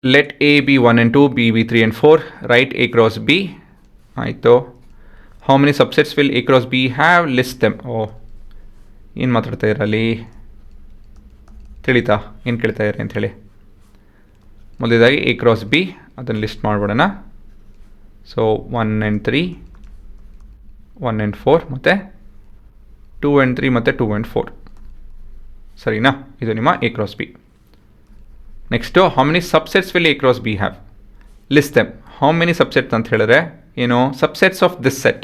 Let A be 1 and 2, B be 3 and 4, right A cross B. ಆಯಿತು. How many subsets will A cross B have, list them. ಏನು ಮಾತಾಡ್ತಾ ಇರಲಿ, ತಿಳಿತಾ ಏನು ಕೇಳ್ತಾ ಇರಿ ಅಂಥೇಳಿ. ಮೊದಲೇದಾಗಿ ಎ ಕ್ರಾಸ್ ಬಿ ಅದನ್ನು ಲಿಸ್ಟ್ ಮಾಡಿಬಿಡೋಣ. ಸೊ 1 and 3, 1 and 4 ಮತ್ತು 2 and 3 ಮತ್ತು 2 and 4. ಸರಿನಾ? ಇದು ನಿಮ್ಮ A cross B. Next how many subsets will A cross B have, list them. How many subsets ಅಂತ ಹೇಳಿದ್ರೆ ಏನು, ಸಬ್ಸೆಟ್ಸ್ ಆಫ್ ದಿಸ್ ಸೆಟ್.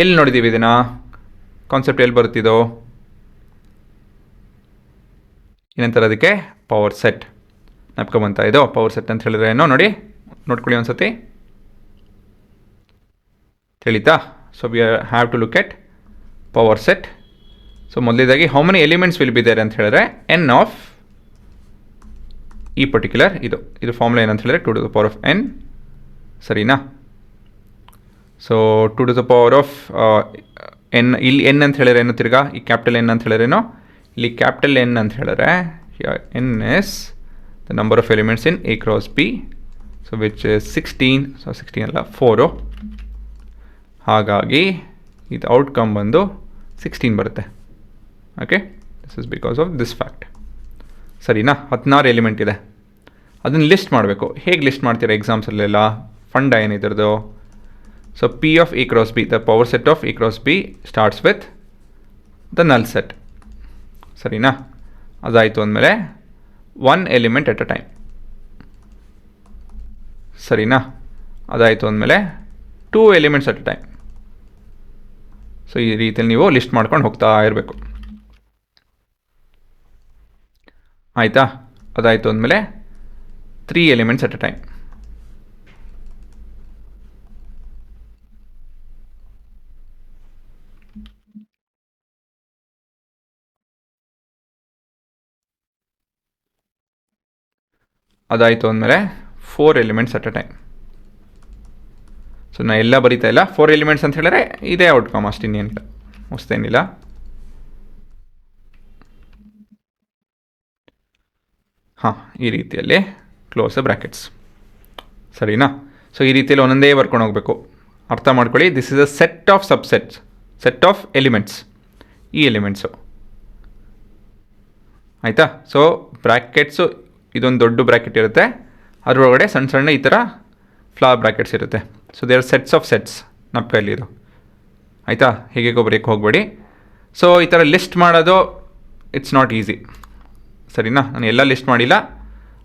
ಎಲ್ಲಿ ನೋಡಿದ್ದೀವಿ ಇದನ್ನು, ಕಾನ್ಸೆಪ್ಟ್ ಎಲ್ಲಿ ಬರುತ್ತಿದೋ, ಏನಂತಾರೆ ಅದಕ್ಕೆ, ಪವರ್ ಸೆಟ್. ನೆಪ್ಕೊಂಬಂತ ಇದು ಪವರ್ ಸೆಟ್ ಅಂತ ಹೇಳಿದ್ರೆ ಏನೋ ನೋಡಿ, ನೋಡ್ಕೊಳ್ಳಿ ಒಂದ್ಸತಿ, ತಿಳಿತಾ? So we have to look at power set. So ಮೊದಲೇದಾಗಿ how many elements will be there ಅಂತ ಹೇಳಿದ್ರೆ ಎನ್ ಆಫ್ ಈ ಪರ್ಟಿಕ್ಯುಲರ್ ಇದು ಫಾರ್ಮುಲಾ ಏನಂತ ಹೇಳಿದ್ರೆ 2 to the power of n. ಸರಿನಾ? So 2 to the power of n. ಇಲ್ಲಿ ಎನ್ ಅಂತ ಹೇಳಿದ್ರೆ ಏನು, ತಿರ್ಗಾ ಈ ಕ್ಯಾಪಿಟಲ್ ಎನ್ ಅಂತ ಹೇಳಿದ್ರೇನೋ, ಇಲ್ಲಿ ಕ್ಯಾಪಿಟಲ್ ಎನ್ ಅಂತ ಹೇಳಿದ್ರೆ N is the number of elements in A cross B. So which 16. So 16 ಅಲ್ಲ 4. ಹಾಗಾಗಿ ಇದು ಔಟ್ಕಮ್ ಬಂದು 16 ಬರುತ್ತೆ. Okay, this is because of this fact. ಸರಿನಾ? 16 ಎಲಿಮೆಂಟ್ ಇದೆ, ಅದನ್ನು ಲಿಸ್ಟ್ ಮಾಡಬೇಕು. ಹೇಗೆ ಲಿಸ್ಟ್ ಮಾಡ್ತೀರಾ ಎಕ್ಸಾಮ್ಸಲ್ಲೆಲ್ಲ, ಫಂಡ ಏನಿದ್ರದ್ದು. So P of A cross B, the power set of A cross B starts with the null set. ಸರಿನಾ? ಅದಾಯಿತು ಅಂದಮೇಲೆ 1 ಎಲಿಮೆಂಟ್ ಎಟ್ ಅ ಟೈಮ್. ಸರಿನಾ? ಅದಾಯಿತು ಅಂದಮೇಲೆ 2 elements at a time. So ಈ ರೀತಿಯಲ್ಲಿ ನೀವು ಲಿಸ್ಟ್ ಮಾಡ್ಕೊಂಡು ಹೋಗ್ತಾ ಇರಬೇಕು. ಆಯಿತಾ? ಅದಾಯಿತು ಅಂದಮೇಲೆ 3 ಎಲಿಮೆಂಟ್ಸ್ ಅಟ್ ಅ ಟೈಮ್. ಅದಾಯಿತು ಅಂದಮೇಲೆ 4 elements at a time. So ನಾನು ಎಲ್ಲ ಬರೀತಾ ಇಲ್ಲ, 4 ಎಲಿಮೆಂಟ್ಸ್ ಅಂತ ಹೇಳಿದ್ರೆ ಇದೇ ಔಟ್ಕಮ್, ಅಷ್ಟಿನ್ನೇನಿಲ್ಲ, ಹೊಸ್ತೇನಿಲ್ಲ. ಹಾಂ, ಈ ರೀತಿಯಲ್ಲಿ ಕ್ಲೋಸ್ ಬ್ರ್ಯಾಕೆಟ್ಸ್. ಸರಿನಾ? ಸೊ ಈ ರೀತಿಯಲ್ಲಿ ಒಂದೊಂದೇ ಬರ್ಕೊಂಡು ಹೋಗಬೇಕು. ಅರ್ಥ ಮಾಡ್ಕೊಳ್ಳಿ, this is a set of subsets, set of elements. ಈ ಎಲಿಮೆಂಟ್ಸು ಆಯಿತಾ? ಸೊ ಬ್ರ್ಯಾಕೆಟ್ಸು ಇದೊಂದು ದೊಡ್ಡ ಬ್ರ್ಯಾಕೆಟ್ ಇರುತ್ತೆ, ಅದರೊಳಗಡೆ ಸಣ್ಣ ಸಣ್ಣ ಈ ಥರ ಫ್ಲವರ್ ಬ್ರ್ಯಾಕೆಟ್ಸ್ ಇರುತ್ತೆ. So they are sets of sets. ನಪ್ಪಲ್ಲಿ ಇದು ಆಯಿತಾ? ಹೀಗೆ ಬರೆಯೋಕ್ಕೆ ಹೋಗಬೇಡಿ. ಸೊ ಈ ಥರ ಲಿಸ್ಟ್ ಮಾಡೋದು ಇಟ್ಸ್ ನಾಟ್ ಈಸಿ. ಸರಿನಾ? ನಾನು ಎಲ್ಲ ಲಿಸ್ಟ್ ಮಾಡಿಲ್ಲ,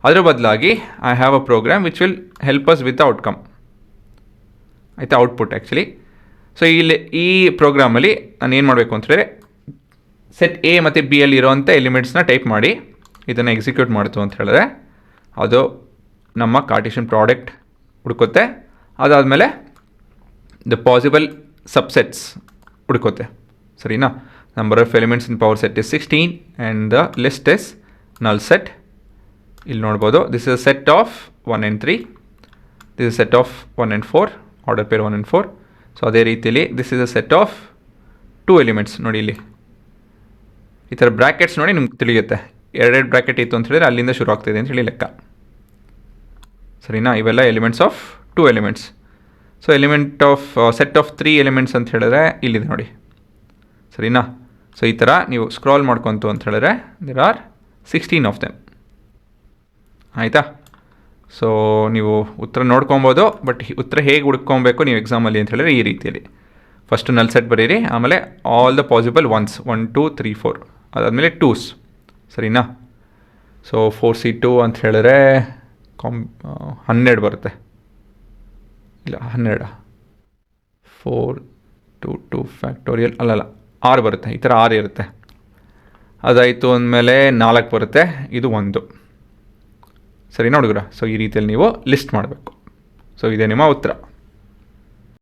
ಅದ್ರ ಬದಲಾಗಿ I have a program which will help us with the outcome. ಆಯಿತಾ? Output actually. ಸೊ ಇಲ್ಲಿ ಈ ಪ್ರೋಗ್ರಾಮಲ್ಲಿ ನಾನು ಏನು ಮಾಡಬೇಕು ಅಂತ ಹೇಳಿದ್ರೆ, ಸೆಟ್ ಎ ಮತ್ತು ಬಿ ಅಲ್ಲಿ ಇರೋವಂಥ ಎಲಿಮೆಂಟ್ಸ್ನ ಟೈಪ್ ಮಾಡಿ ಇದನ್ನು ಎಕ್ಸಿಕ್ಯೂಟ್ ಮಾಡ್ತು ಅಂತ ಹೇಳಿದ್ರೆ ಅದು ನಮ್ಮ ಕಾರ್ಟಿಷನ್ ಪ್ರಾಡಕ್ಟ್ ಹುಡುಕುತ್ತೆ. ಅದಾದಮೇಲೆ ದ ಪಾಸಿಬಲ್ ಸಬ್ಸೆಟ್ಸ್ ಹುಡುಕುತ್ತೆ. ಸರಿನಾ? Number of elements in power set is 16 and the list is null set. ಇಲ್ಲಿ ನೋಡ್ಬೋದು, this is a set of 1 and 3, this is set of 1 and 4, order pair 1 and 4. So ಅದೇ ರೀತಿಯಲ್ಲಿ this is a set of 2 elements. ನೋಡಿ ಇಲ್ಲಿ ಈ ಥರ brackets ನೋಡಿ ನಿಮ್ಗೆ ತಿಳಿಯುತ್ತೆ. 2 ಬ್ರ್ಯಾಕೆಟ್ ಇತ್ತು ಅಂತ ಹೇಳಿದ್ರೆ ಅಲ್ಲಿಂದ ಶುರು ಆಗ್ತಿದೆ ಅಂತ ಹೇಳಿ ಲೆಕ್ಕ. ಸರಿನಾ? ಇವೆಲ್ಲ elements of 2 elements. So element of set of 3 elements ಅಂತ ಹೇಳಿದ್ರೆ ಇಲ್ಲಿದೆ ನೋಡಿ. ಸರಿನಾ? ಸೊ ಈ ಥರ ನೀವು ಸ್ಕ್ರಾಲ್ ಮಾಡ್ಕೊತು ಅಂತ ಹೇಳಿದ್ರೆ ದೇರ್ ಆರ್ 16 ಆಫ್ ದೆಮ್. ಆಯಿತಾ? ಸೊ ನೀವು ಉತ್ತರ ನೋಡ್ಕೊಬೋದು, ಬಟ್ ಉತ್ತರ ಹೇಗೆ ಹುಡ್ಕೊಬೇಕು ನೀವು ಎಕ್ಸಾಮಲ್ಲಿ ಅಂತ ಹೇಳಿದ್ರೆ ಈ ರೀತಿಯಲ್ಲಿ ಫಸ್ಟು ನಲ್ ಸೆಟ್ ಬರೀರಿ, ಆಮೇಲೆ ಆಲ್ ದ ಪಾಸಿಬಲ್ ಒನ್ಸ್ 1 2 3 4, ಅದಾದಮೇಲೆ 2s. ಸರಿನಾ? ಸೊ 4c2 ಅಂತ ಹೇಳಿದ್ರೆ 12 ಬರುತ್ತೆ. ಇಲ್ಲ 12, 4 2 2 ಫ್ಯಾಕ್ಟೋರಿಯಲ್ ಅಲ್ಲಲ್ಲ 6 ಬರುತ್ತೆ. ಈ ಥರ 6 ಇರುತ್ತೆ. ಅದಾಯಿತು ಅಂದಮೇಲೆ 4 ಬರುತ್ತೆ, ಇದು 1. ಸರಿನಾ ಹುಡುಗರ? ಸೊ ಈ ರೀತಿಯಲ್ಲಿ ನೀವು ಲಿಸ್ಟ್ ಮಾಡಬೇಕು. ಸೊ ಇದೇ ನಿಮ್ಮ ಉತ್ತರ.